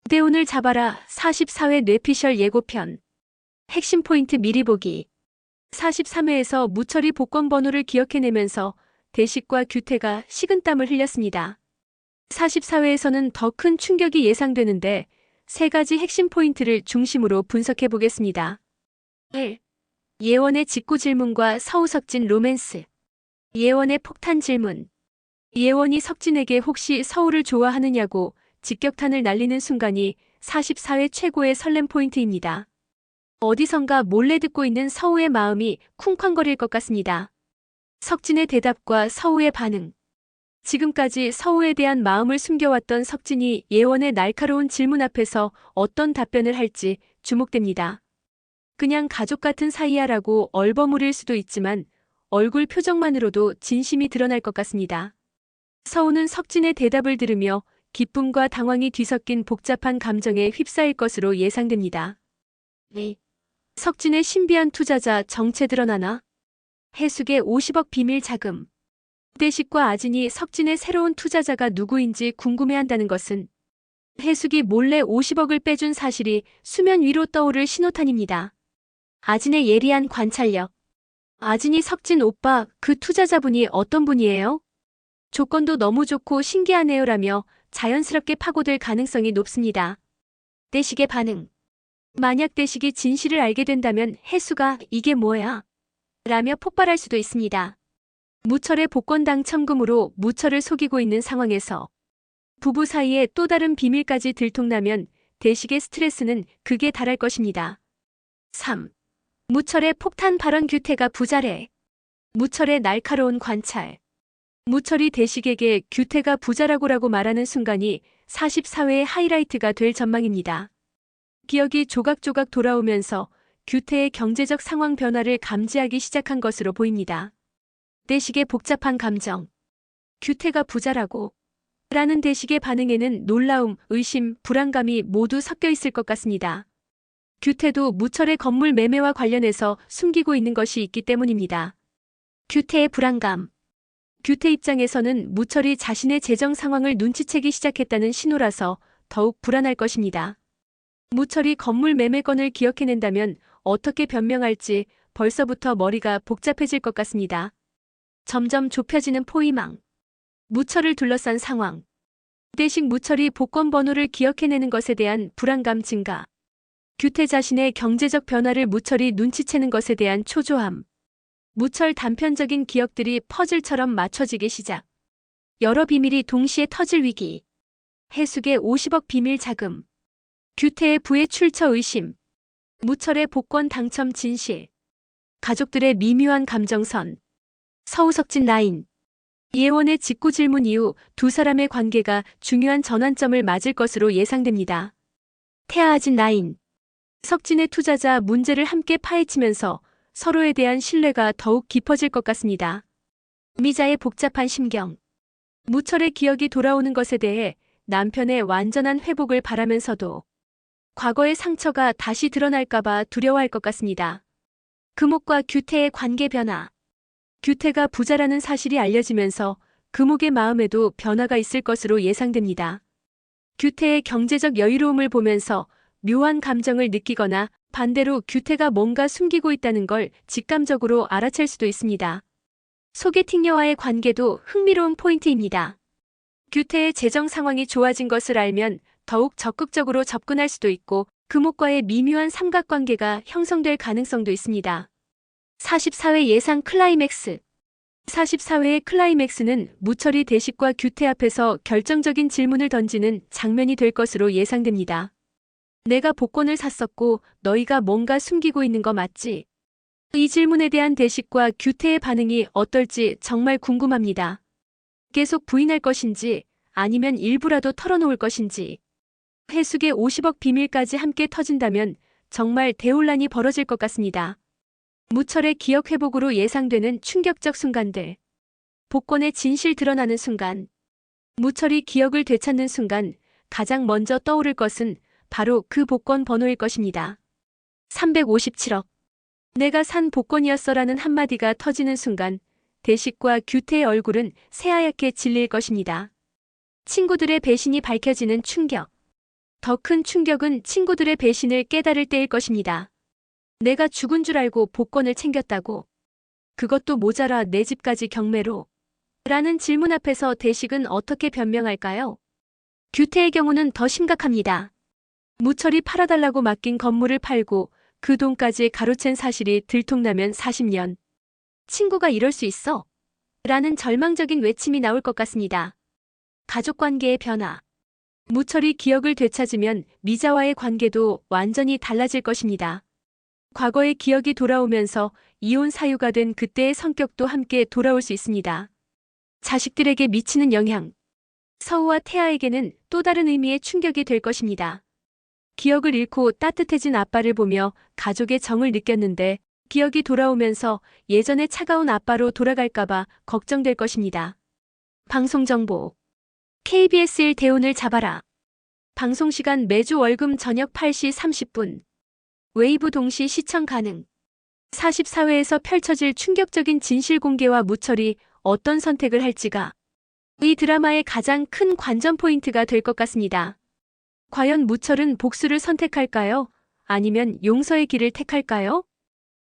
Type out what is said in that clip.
대운을 잡아라 44회 뇌피셜 예고편. 핵심 포인트 미리 보기. 43회에서 무철이 복권 번호를 기억해내면서 대식과 규태가 식은땀을 흘렸습니다. 44회에서는 더 큰 충격이 예상되는데 세 가지 핵심 포인트를 중심으로 분석해 보겠습니다. 1. 예원의 직구 질문과 서우석진 로맨스. 예원의 폭탄 질문. 예원이 석진에게 혹시 서우를 좋아하느냐고 직격탄을 날리는 순간이 44회 최고의 설렘 포인트입니다. 어디선가 몰래 듣고 있는 서우의 마음이 쿵쾅거릴 것 같습니다. 석진의 대답과 서우의 반응. 지금까지 서우에 대한 마음을 숨겨왔던 석진이 예원의 날카로운 질문 앞에서 어떤 답변을 할지 주목됩니다. 그냥 가족 같은 사이야라고 얼버무릴 수도 있지만 얼굴 표정만으로도 진심이 드러날 것 같습니다. 서우는 석진의 대답을 들으며 기쁨과 당황이 뒤섞인 복잡한 감정에 휩싸일 것으로 예상됩니다. 석진의 신비한 투자자 정체 드러나나? 해숙의 50억 비밀 자금. 대식과 아진이 석진의 새로운 투자자가 누구인지 궁금해한다는 것은 해숙이 몰래 50억을 빼준 사실이 수면 위로 떠오를 신호탄입니다. 아진의 예리한 관찰력. 아진이 석진 오빠, 그 투자자분이 어떤 분이에요? 조건도 너무 좋고 신기하네요라며 자연스럽게 파고들 가능성이 높습니다. 대식의 반응. 만약 대식이 진실을 알게 된다면 해수가 이게 뭐야? 라며 폭발할 수도 있습니다. 무철의 복권 당첨금으로 무철을 속이고 있는 상황에서 부부 사이에 또 다른 비밀까지 들통나면 대식의 스트레스는 극에 달할 것입니다. 3. 무철의 폭탄 발언. 규태가 부자래. 무철의 날카로운 관찰. 무철이 대식에게 규태가 부자라고라고 말하는 순간이 44회의 하이라이트가 될 전망입니다. 기억이 조각조각 돌아오면서 규태의 경제적 상황 변화를 감지하기 시작한 것으로 보입니다. 대식의 복잡한 감정. 규태가 부자라고? 라는 대식의 반응에는 놀라움, 의심, 불안감이 모두 섞여 있을 것 같습니다. 규태도 무철의 건물 매매와 관련해서 숨기고 있는 것이 있기 때문입니다. 규태의 불안감. 규태 입장에서는 무철이 자신의 재정 상황을 눈치채기 시작했다는 신호라서 더욱 불안할 것입니다. 무철이 건물 매매건을 기억해낸다면 어떻게 변명할지 벌써부터 머리가 복잡해질 것 같습니다. 점점 좁혀지는 포위망. 무철을 둘러싼 상황. 대식 무철이 복권 번호를 기억해내는 것에 대한 불안감 증가. 규태 자신의 경제적 변화를 무철이 눈치채는 것에 대한 초조함. 무철 단편적인 기억들이 퍼즐처럼 맞춰지기 시작. 여러 비밀이 동시에 터질 위기. 해숙의 50억 비밀 자금. 규태의 부의 출처 의심. 무철의 복권 당첨 진실. 가족들의 미묘한 감정선. 서우석진 라인. 예원의 직구 질문 이후 두 사람의 관계가 중요한 전환점을 맞을 것으로 예상됩니다. 태아아진 라인. 석진의 투자자 문제를 함께 파헤치면서 서로에 대한 신뢰가 더욱 깊어질 것 같습니다. 미자의 복잡한 심경. 무철의 기억이 돌아오는 것에 대해 남편의 완전한 회복을 바라면서도 과거의 상처가 다시 드러날까봐 두려워할 것 같습니다. 금옥과 규태의 관계 변화. 규태가 부자라는 사실이 알려지면서 금옥의 마음에도 변화가 있을 것으로 예상됩니다. 규태의 경제적 여유로움을 보면서 묘한 감정을 느끼거나 반대로 규태가 뭔가 숨기고 있다는 걸 직감적으로 알아챌 수도 있습니다. 소개팅녀와의 관계도 흥미로운 포인트입니다. 규태의 재정 상황이 좋아진 것을 알면 더욱 적극적으로 접근할 수도 있고 금옥과의 미묘한 삼각관계가 형성될 가능성도 있습니다. 44회 예상 클라이맥스. 44회의 클라이맥스는 무철이 대식과 규태 앞에서 결정적인 질문을 던지는 장면이 될 것으로 예상됩니다. 내가 복권을 샀었고 너희가 뭔가 숨기고 있는 거 맞지? 이 질문에 대한 대식과 규태의 반응이 어떨지 정말 궁금합니다. 계속 부인할 것인지 아니면 일부라도 털어놓을 것인지. 해숙의 50억 비밀까지 함께 터진다면 정말 대혼란이 벌어질 것 같습니다. 무철의 기억 회복으로 예상되는 충격적 순간들. 복권의 진실 드러나는 순간. 무철이 기억을 되찾는 순간 가장 먼저 떠오를 것은 바로 그 복권 번호일 것입니다. 357억. 내가 산 복권이었어라는 한마디가 터지는 순간 대식과 규태의 얼굴은 새하얗게 질릴 것입니다. 친구들의 배신이 밝혀지는 충격. 더 큰 충격은 친구들의 배신을 깨달을 때일 것입니다. 내가 죽은 줄 알고 복권을 챙겼다고. 그것도 모자라 내 집까지 경매로. 라는 질문 앞에서 대식은 어떻게 변명할까요? 규태의 경우는 더 심각합니다. 무철이 팔아달라고 맡긴 건물을 팔고 그 돈까지 가로챈 사실이 들통나면 40년. 친구가 이럴 수 있어? 라는 절망적인 외침이 나올 것 같습니다. 가족관계의 변화. 무철이 기억을 되찾으면 미자와의 관계도 완전히 달라질 것입니다. 과거의 기억이 돌아오면서 이혼 사유가 된 그때의 성격도 함께 돌아올 수 있습니다. 자식들에게 미치는 영향. 서우와 태아에게는 또 다른 의미의 충격이 될 것입니다. 기억을 잃고 따뜻해진 아빠를 보며 가족의 정을 느꼈는데 기억이 돌아오면서 예전의 차가운 아빠로 돌아갈까봐 걱정될 것입니다. 방송정보. KBS 1 대운을 잡아라. 방송시간 매주 월금 저녁 8시 30분. 웨이브 동시 시청 가능. 44회에서 펼쳐질 충격적인 진실 공개와 무철이 어떤 선택을 할지가 이 드라마의 가장 큰 관전 포인트가 될 것 같습니다. 과연 무철은 복수를 선택할까요? 아니면 용서의 길을 택할까요?